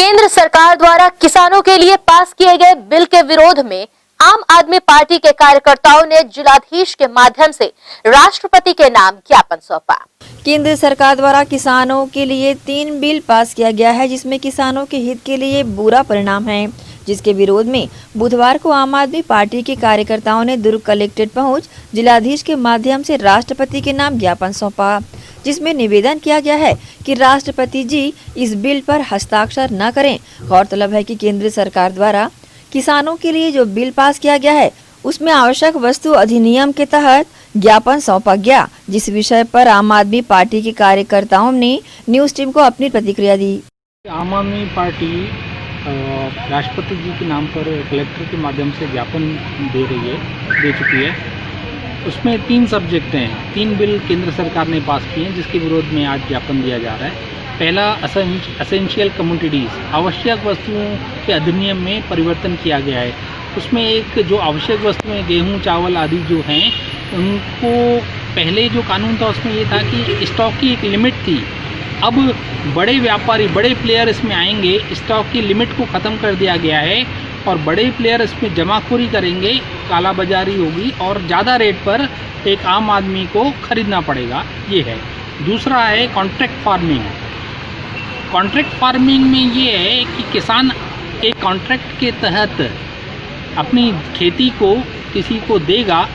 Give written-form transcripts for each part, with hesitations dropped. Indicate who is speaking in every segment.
Speaker 1: केंद्र सरकार द्वारा किसानों के लिए पास किए गए बिल के विरोध में आम आदमी पार्टी के कार्यकर्ताओं ने जिलाधीश के माध्यम से राष्ट्रपति के नाम ज्ञापन सौंपा।
Speaker 2: केंद्र सरकार द्वारा किसानों के लिए 3 बिल पास किया गया है, जिसमें किसानों के हित के लिए बुरा परिणाम है, जिसके विरोध में बुधवार को आम आदमी पार्टी के कार्यकर्ताओं ने दुर्ग कलेक्ट्रेट पहुंच जिलाधीश के माध्यम से राष्ट्रपति के नाम ज्ञापन सौंपा, जिसमें निवेदन किया गया है कि राष्ट्रपति जी इस बिल पर हस्ताक्षर न करें। गौरतलब है कि केंद्र सरकार द्वारा किसानों के लिए जो बिल पास किया गया है उसमें आवश्यक वस्तु अधिनियम के तहत ज्ञापन सौंपा गया, जिस विषय पर आम आदमी पार्टी के कार्यकर्ताओं ने न्यूज टीम को अपनी प्रतिक्रिया दी।
Speaker 3: आम आदमी पार्टी राष्ट्रपति जी के नाम पर कलेक्टर के माध्यम से ज्ञापन दे चुकी है। उसमें 3 सब्जेक्ट हैं, 3 बिल केंद्र सरकार ने पास किए हैं, जिसके विरोध में आज ज्ञापन दिया जा रहा है। पहला असेंशियल कमोडिटीज़, आवश्यक वस्तुओं के अधिनियम में परिवर्तन किया गया है। उसमें एक जो आवश्यक वस्तुएं गेहूं, चावल आदि जो हैं, उनको पहले जो कानून था उसमें ये था कि स्टॉक की एक लिमिट थी। अब बड़े व्यापारी, बड़े प्लेयर इसमें आएंगे, स्टॉक की लिमिट को ख़त्म कर दिया गया है और बड़े प्लेयर इसमें जमाखोरी करेंगे, काला बाजारी होगी और ज़्यादा रेट पर एक आम आदमी को ख़रीदना पड़ेगा, ये है। दूसरा है कॉन्ट्रैक्ट फार्मिंग। कॉन्ट्रैक्ट फार्मिंग में ये है कि किसान एक कॉन्ट्रैक्ट के तहत अपनी खेती को किसी को देगा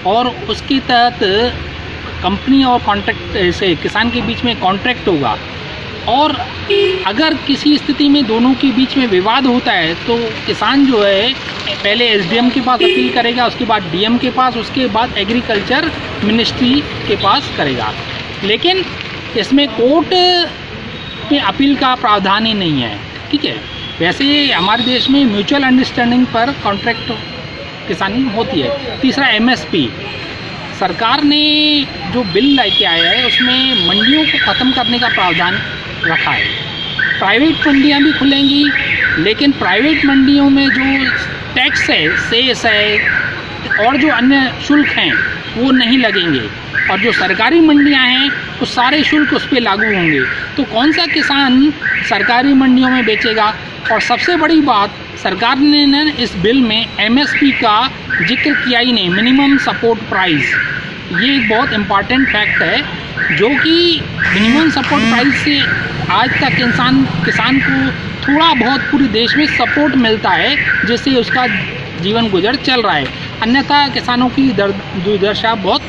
Speaker 3: और उसके तहत कंपनी और कॉन्ट्रैक्ट से किसान के बीच में कॉन्ट्रैक्ट होगा और अगर किसी स्थिति में दोनों के बीच में विवाद होता है तो किसान जो है पहले एसडीएम के पास अपील करेगा, उसके बाद डीएम के पास, उसके बाद एग्रीकल्चर मिनिस्ट्री के पास करेगा। लेकिन इसमें कोर्ट में अपील का प्रावधान ही नहीं है, ठीक है। वैसे हमारे देश में म्यूचुअल अंडरस्टैंडिंग पर कॉन्ट्रैक्ट किसानी होती है। तीसरा एमएसपी, सरकार ने जो बिल लेके आया है उसमें मंडियों को ख़त्म करने का प्रावधान रखा है। प्राइवेट मंडियां भी खुलेंगी, लेकिन प्राइवेट मंडियों में जो टैक्स है, सेस है और जो अन्य शुल्क हैं वो नहीं लगेंगे और जो सरकारी मंडियां हैं वो सारे शुल्क उस पर लागू होंगे। तो कौन सा किसान सरकारी मंडियों में बेचेगा? और सबसे बड़ी बात, सरकार ने इस बिल में एमएसपी का जिक्र किया ही नहीं, मिनिमम सपोर्ट प्राइस। ये एक बहुत इम्पॉर्टेंट फैक्ट है, जो कि मिनिमम सपोर्ट प्राइस से आज तक किसान को थोड़ा बहुत पूरे देश में सपोर्ट मिलता है, जिससे उसका जीवन गुजर चल रहा है। अन्यथा किसानों की दुर्दशा बहुत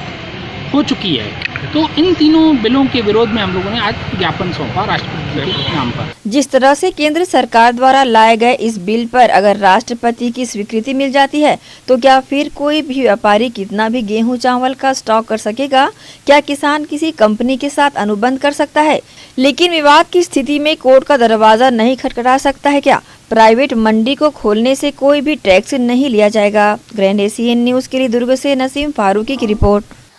Speaker 3: हो चुकी है। तो इन तीनों बिलों के विरोध में हम लोगों ने आज ज्ञापन सौंपा राष्ट्रपति के नाम पर।
Speaker 2: जिस तरह से केंद्र सरकार द्वारा लाए गए इस बिल पर अगर राष्ट्रपति की स्वीकृति मिल जाती है तो क्या फिर कोई भी व्यापारी कितना भी गेहूं चावल का स्टॉक कर सकेगा? क्या किसान किसी कंपनी के साथ अनुबंध कर सकता है? लेकिन विवाद की स्थिति में कोर्ट का दरवाजा नहीं खटखटा सकता है क्या? प्राइवेट मंडी को खोलने से कोई भी टैक्स नहीं लिया जाएगा। ग्रैंड एशियन न्यूज के लिए दुर्ग से नसीम फारूकी की रिपोर्ट।